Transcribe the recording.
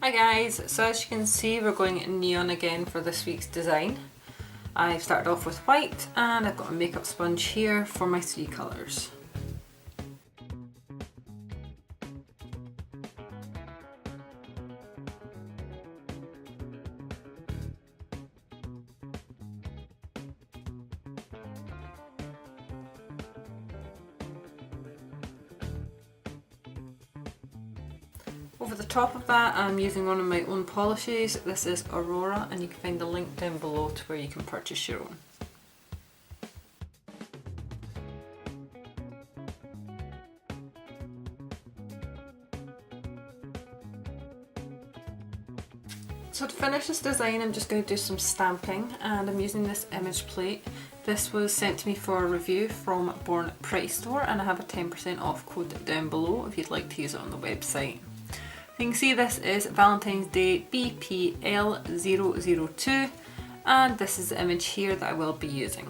Hi guys, so as you can see we're going neon again for this week's design. I've started off with white and I've got a makeup sponge here for my three colours. Over the top of that I'm using one of my own polishes. This is Aurora and you can find the link down below to where you can purchase your own. So to finish this design I'm just going to do some stamping and I'm using this image plate. This was sent to me for a review from Born Price Store and I have a 10% off code down below if you'd like to use it on the website. You can see this is Valentine's Day BPL002 and this is the image here that I will be using.